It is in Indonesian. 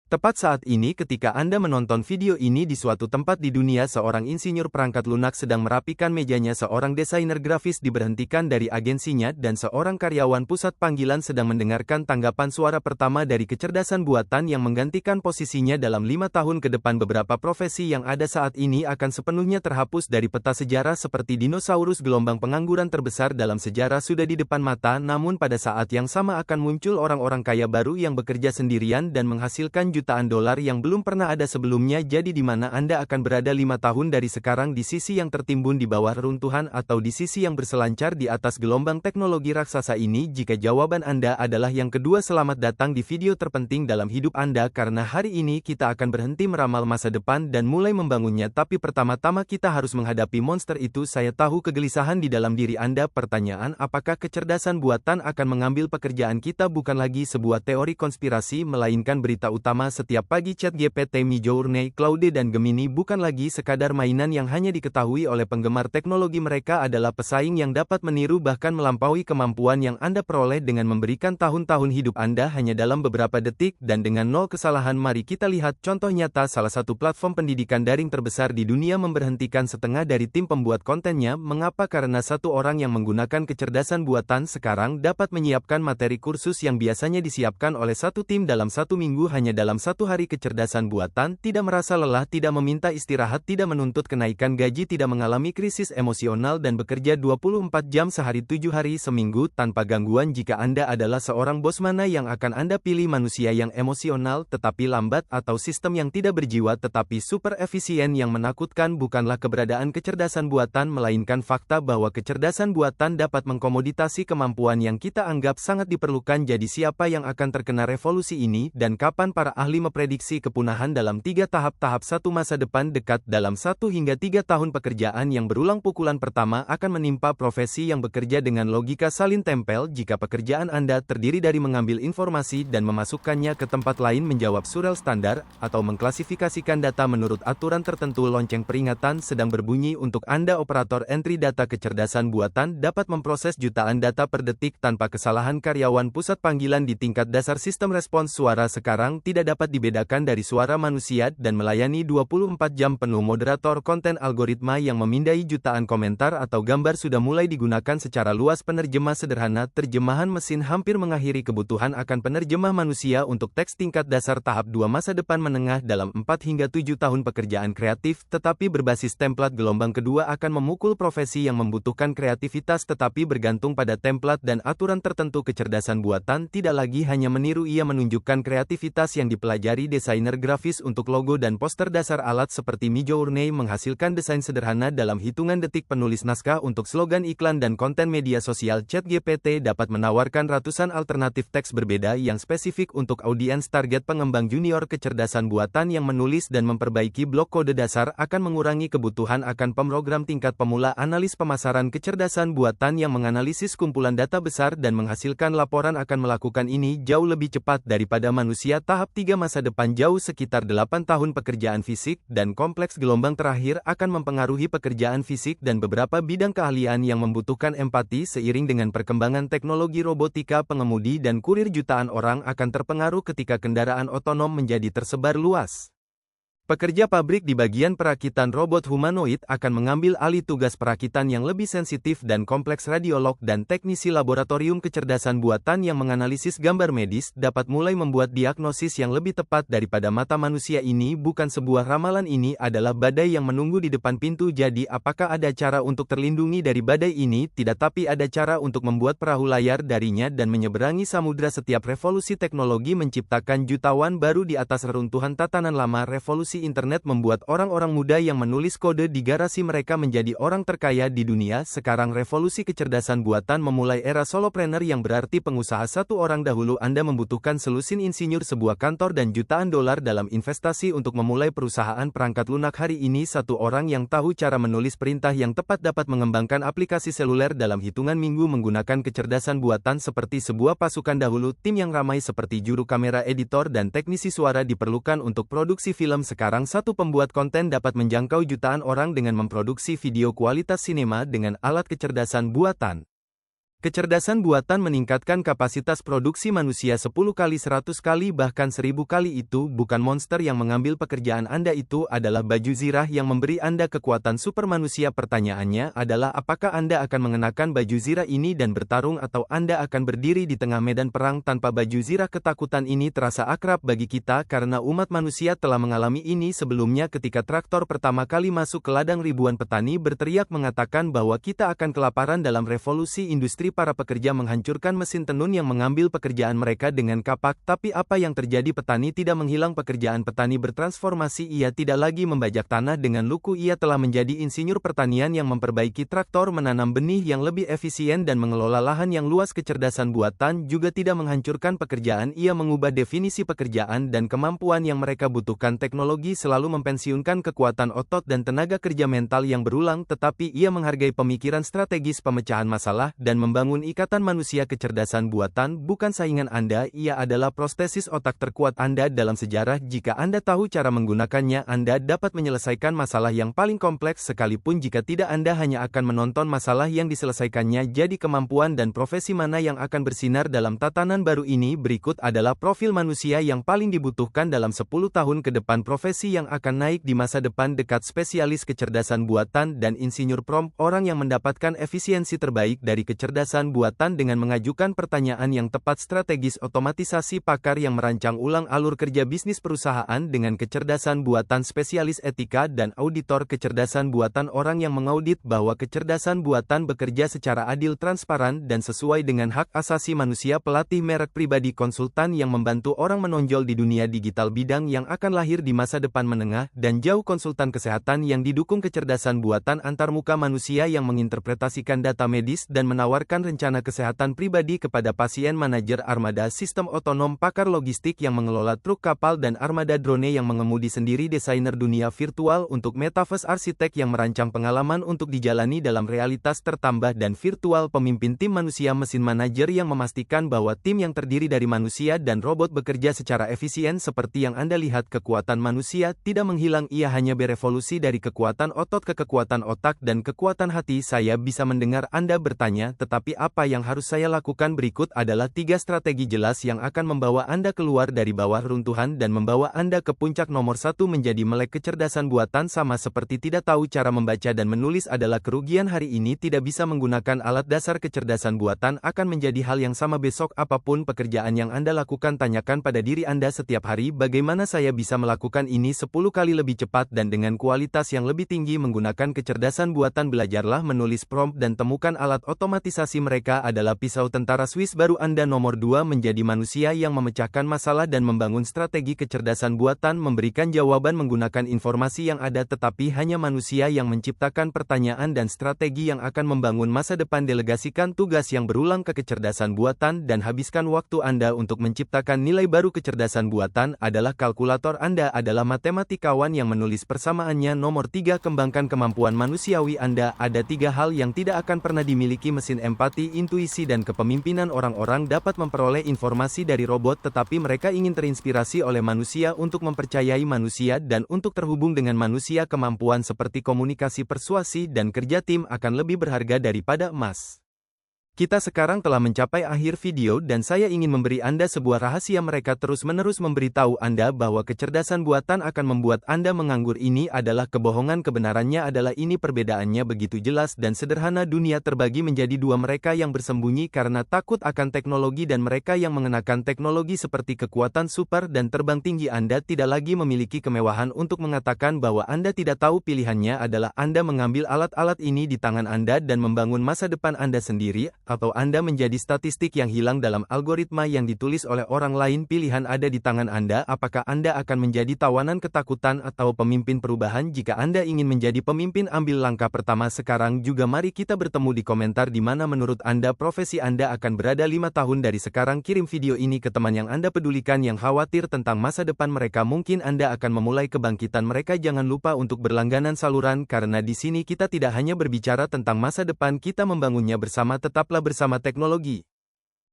Tepat saat ini ketika Anda menonton video ini di suatu tempat di dunia seorang insinyur perangkat lunak sedang merapikan mejanya, seorang desainer grafis diberhentikan dari agensinya dan seorang karyawan pusat panggilan sedang mendengarkan tanggapan suara pertama dari kecerdasan buatan yang menggantikan posisinya dalam 5 tahun ke depan. Beberapa profesi yang ada saat ini akan sepenuhnya terhapus dari peta sejarah seperti dinosaurus. Gelombang pengangguran terbesar dalam sejarah sudah di depan mata, namun pada saat yang sama akan muncul orang-orang kaya baru yang bekerja sendirian dan menghasilkan jutaan dolar yang belum pernah ada sebelumnya. Jadi di mana Anda akan berada 5 tahun dari sekarang, di sisi yang tertimbun di bawah reruntuhan atau di sisi yang berselancar di atas gelombang teknologi raksasa ini? Jika jawaban Anda adalah yang kedua, selamat datang di video terpenting dalam hidup Anda, karena hari ini kita akan berhenti meramal masa depan dan mulai membangunnya. Tapi pertama-tama kita harus menghadapi monster itu. Saya tahu kegelisahan di dalam diri Anda. Pertanyaan, apakah kecerdasan buatan akan mengambil pekerjaan kita? Bukan lagi sebuah teori konspirasi, melainkan berita utama setiap pagi. ChatGPT, Midjourney, Claude dan Gemini bukan lagi sekadar mainan yang hanya diketahui oleh penggemar teknologi. Mereka adalah pesaing yang dapat meniru bahkan melampaui kemampuan yang Anda peroleh dengan memberikan tahun-tahun hidup Anda hanya dalam beberapa detik dan dengan 0 kesalahan. Mari kita lihat contoh nyata. Salah satu platform pendidikan daring terbesar di dunia memberhentikan setengah dari tim pembuat kontennya. Mengapa? Karena satu orang yang menggunakan kecerdasan buatan sekarang dapat menyiapkan materi kursus yang biasanya disiapkan oleh satu tim dalam 1 minggu hanya dalam 1 hari. Kecerdasan buatan tidak merasa lelah, tidak meminta istirahat, tidak menuntut kenaikan gaji, tidak mengalami krisis emosional dan bekerja 24 jam sehari 7 hari seminggu tanpa gangguan. Jika Anda adalah seorang bos, mana yang akan Anda pilih? Manusia yang emosional tetapi lambat atau sistem yang tidak berjiwa tetapi super efisien? Yang menakutkan bukanlah keberadaan kecerdasan buatan, melainkan fakta bahwa kecerdasan buatan dapat mengkomoditasi kemampuan yang kita anggap sangat diperlukan. Jadi siapa yang akan terkena revolusi ini dan kapan? Para ahli memprediksi kepunahan dalam 3 tahap. Tahap 1, masa depan dekat. Dalam 1 hingga 3 tahun pekerjaan yang berulang. Pukulan pertama akan menimpa profesi yang bekerja dengan logika salin tempel. Jika pekerjaan Anda terdiri dari mengambil informasi dan memasukkannya ke tempat lain, menjawab surel standar, atau mengklasifikasikan data menurut aturan tertentu, lonceng peringatan sedang berbunyi untuk Anda. Operator entry data kecerdasan buatan dapat memproses jutaan data per detik tanpa kesalahan. Karyawan pusat panggilan di tingkat dasar. Sistem respons suara sekarang tidak dapat dibedakan dari suara manusia dan melayani 24 jam penuh. Moderator konten algoritma yang memindai jutaan komentar atau gambar sudah mulai digunakan secara luas. Penerjemah sederhana, terjemahan mesin hampir mengakhiri kebutuhan akan penerjemah manusia untuk teks tingkat dasar. Tahap 2, masa depan menengah. Dalam 4 hingga 7 tahun pekerjaan kreatif tetapi berbasis template. Gelombang kedua akan memukul profesi yang membutuhkan kreativitas tetapi bergantung pada template dan aturan tertentu. Kecerdasan buatan tidak lagi hanya meniru, ia menunjukkan kreativitas yang dipelajari. Desainer grafis untuk logo dan poster dasar. Alat seperti Midjourney menghasilkan desain sederhana dalam hitungan detik. Penulis naskah untuk slogan iklan dan konten media sosial. ChatGPT dapat menawarkan ratusan alternatif teks berbeda yang spesifik untuk audiens target. Pengembang junior, kecerdasan buatan yang menulis dan memperbaiki blok kode dasar akan mengurangi kebutuhan akan pemrogram tingkat pemula. Analis pemasaran, kecerdasan buatan yang menganalisis kumpulan data besar dan menghasilkan laporan akan melakukan ini jauh lebih cepat daripada manusia. Tahap 3, masa depan jauh. Sekitar 8 tahun pekerjaan fisik dan kompleks. Gelombang terakhir akan mempengaruhi pekerjaan fisik dan beberapa bidang keahlian yang membutuhkan empati. Seiring dengan perkembangan teknologi robotika, pengemudi dan kurir, jutaan orang akan terpengaruh ketika kendaraan otonom menjadi tersebar luas. Pekerja pabrik di bagian perakitan robot humanoid akan mengambil alih tugas perakitan yang lebih sensitif dan kompleks. Radiolog dan teknisi laboratorium, kecerdasan buatan yang menganalisis gambar medis dapat mulai membuat diagnosis yang lebih tepat daripada mata manusia. Ini bukan sebuah ramalan, ini adalah badai yang menunggu di depan pintu. Jadi apakah ada cara untuk terlindungi dari badai ini? Tidak, tapi ada cara untuk membuat perahu layar darinya dan menyeberangi samudra. Setiap revolusi teknologi menciptakan jutawan baru di atas reruntuhan tatanan lama. Revolusi internet membuat orang-orang muda yang menulis kode di garasi mereka menjadi orang terkaya di dunia. Sekarang revolusi kecerdasan buatan memulai era solopreneur yang berarti pengusaha satu orang. Dahulu Anda membutuhkan selusin insinyur, sebuah kantor dan jutaan dolar dalam investasi untuk memulai perusahaan perangkat lunak. Hari ini satu orang yang tahu cara menulis perintah yang tepat dapat mengembangkan aplikasi seluler dalam hitungan minggu menggunakan kecerdasan buatan seperti sebuah pasukan. Dahulu tim yang ramai seperti juru kamera, editor dan teknisi suara diperlukan untuk produksi film. Sekarang satu pembuat konten dapat menjangkau jutaan orang dengan memproduksi video kualitas sinema dengan alat kecerdasan buatan. Kecerdasan buatan meningkatkan kapasitas produksi manusia 10 kali 100 kali bahkan 1000 kali. Itu bukan monster yang mengambil pekerjaan Anda, itu adalah baju zirah yang memberi Anda kekuatan super manusia. Pertanyaannya adalah apakah Anda akan mengenakan baju zirah ini dan bertarung atau Anda akan berdiri di tengah medan perang tanpa baju zirah. Ketakutan ini terasa akrab bagi kita karena umat manusia telah mengalami ini sebelumnya ketika traktor pertama kali masuk ke ladang. Ribuan petani berteriak mengatakan bahwa kita akan kelaparan dalam revolusi industri. Para pekerja menghancurkan mesin tenun yang mengambil pekerjaan mereka dengan kapak. Tapi apa yang terjadi? Petani tidak menghilang pekerjaan. Petani bertransformasi. Ia tidak lagi membajak tanah dengan luku. Ia telah menjadi insinyur pertanian yang memperbaiki traktor, menanam benih yang lebih efisien dan mengelola lahan yang luas. Kecerdasan buatan juga tidak menghancurkan pekerjaan. Ia mengubah definisi pekerjaan dan kemampuan yang mereka butuhkan. Teknologi selalu mempensiunkan kekuatan otot dan tenaga kerja mental yang berulang, tetapi ia menghargai pemikiran strategis, pemecahan masalah, dan membangun ikatan manusia. Kecerdasan buatan bukan saingan Anda, ia adalah prostesis otak terkuat Anda dalam sejarah. Jika Anda tahu cara menggunakannya, Anda dapat menyelesaikan masalah yang paling kompleks. Sekalipun jika tidak, Anda hanya akan menonton masalah yang diselesaikannya. Jadi kemampuan dan profesi mana yang akan bersinar dalam tatanan baru ini? Berikut adalah profil manusia yang paling dibutuhkan dalam 10 tahun ke depan. Profesi yang akan naik di masa depan dekat: spesialis kecerdasan buatan dan insinyur prompt, orang yang mendapatkan efisiensi terbaik dari kecerdasan buatan dengan mengajukan pertanyaan yang tepat. Strategis otomatisasi, pakar yang merancang ulang alur kerja bisnis perusahaan dengan kecerdasan buatan. Spesialis etika dan auditor kecerdasan buatan, orang yang mengaudit bahwa kecerdasan buatan bekerja secara adil, transparan, dan sesuai dengan hak asasi manusia. Pelatih merek pribadi, konsultan yang membantu orang menonjol di dunia digital, bidang yang akan lahir di masa depan menengah dan jauh. Konsultan kesehatan yang didukung kecerdasan buatan antarmuka, manusia yang menginterpretasikan data medis dan menawarkan rencana kesehatan pribadi kepada pasien. Manajer armada sistem otonom, pakar logistik yang mengelola truk, kapal, dan armada drone yang mengemudi sendiri. Desainer dunia virtual untuk metaverse, arsitek yang merancang pengalaman untuk dijalani dalam realitas tertambah dan virtual. Pemimpin tim manusia, mesin manajer yang memastikan bahwa tim yang terdiri dari manusia dan robot bekerja secara efisien. Seperti yang Anda lihat, kekuatan manusia tidak menghilang, ia hanya berevolusi dari kekuatan otot ke kekuatan otak dan kekuatan hati. Saya bisa mendengar Anda bertanya, tetapi apa yang harus saya lakukan? Berikut adalah 3 strategi jelas yang akan membawa Anda keluar dari bawah runtuhan dan membawa Anda ke puncak. Nomor 1, menjadi melek kecerdasan buatan. Sama seperti tidak tahu cara membaca dan menulis adalah kerugian hari ini, tidak bisa menggunakan alat dasar kecerdasan buatan akan menjadi hal yang sama besok. Apapun pekerjaan yang Anda lakukan, tanyakan pada diri Anda setiap hari, bagaimana saya bisa melakukan ini 10 kali lebih cepat dan dengan kualitas yang lebih tinggi menggunakan kecerdasan buatan. Belajarlah menulis prompt dan temukan alat otomatisasi. Mereka adalah pisau tentara Swiss baru Anda. Nomor 2, menjadi manusia yang memecahkan masalah dan membangun strategi. Kecerdasan buatan memberikan jawaban menggunakan informasi yang ada, tetapi hanya manusia yang menciptakan pertanyaan dan strategi yang akan membangun masa depan. Delegasikan tugas yang berulang ke kecerdasan buatan dan habiskan waktu Anda untuk menciptakan nilai baru. Kecerdasan buatan adalah kalkulator. Anda adalah matematikawan yang menulis persamaannya. Nomor 3, kembangkan kemampuan manusiawi Anda. Ada 3 hal yang tidak akan pernah dimiliki mesin: empati, intuisi, dan kepemimpinan. Orang-orang dapat memperoleh informasi dari robot, tetapi mereka ingin terinspirasi oleh manusia untuk mempercayai manusia dan untuk terhubung dengan manusia. Kemampuan seperti komunikasi, persuasi, dan kerja tim akan lebih berharga daripada emas. Kita sekarang telah mencapai akhir video dan saya ingin memberi Anda sebuah rahasia. Mereka terus-menerus memberitahu Anda bahwa kecerdasan buatan akan membuat Anda menganggur. Ini adalah kebohongan. Kebenarannya adalah ini. Perbedaannya begitu jelas dan sederhana. Dunia terbagi menjadi 2, mereka yang bersembunyi karena takut akan teknologi dan mereka yang mengenakan teknologi seperti kekuatan super dan terbang tinggi. Anda tidak lagi memiliki kemewahan untuk mengatakan bahwa Anda tidak tahu. Pilihannya adalah Anda mengambil alat-alat ini di tangan Anda dan membangun masa depan Anda sendiri, atau Anda menjadi statistik yang hilang dalam algoritma yang ditulis oleh orang lain. Pilihan ada di tangan Anda. Apakah Anda akan menjadi tawanan ketakutan atau pemimpin perubahan? Jika Anda ingin menjadi pemimpin, ambil langkah pertama sekarang juga. Mari kita bertemu di komentar di mana menurut Anda profesi Anda akan berada 5 tahun dari sekarang. Kirim video ini ke teman yang Anda pedulikan yang khawatir tentang masa depan mereka. Mungkin Anda akan memulai kebangkitan mereka. Jangan lupa untuk berlangganan saluran, karena di sini kita tidak hanya berbicara tentang masa depan, kita membangunnya bersama. Tetaplah bersama teknologi.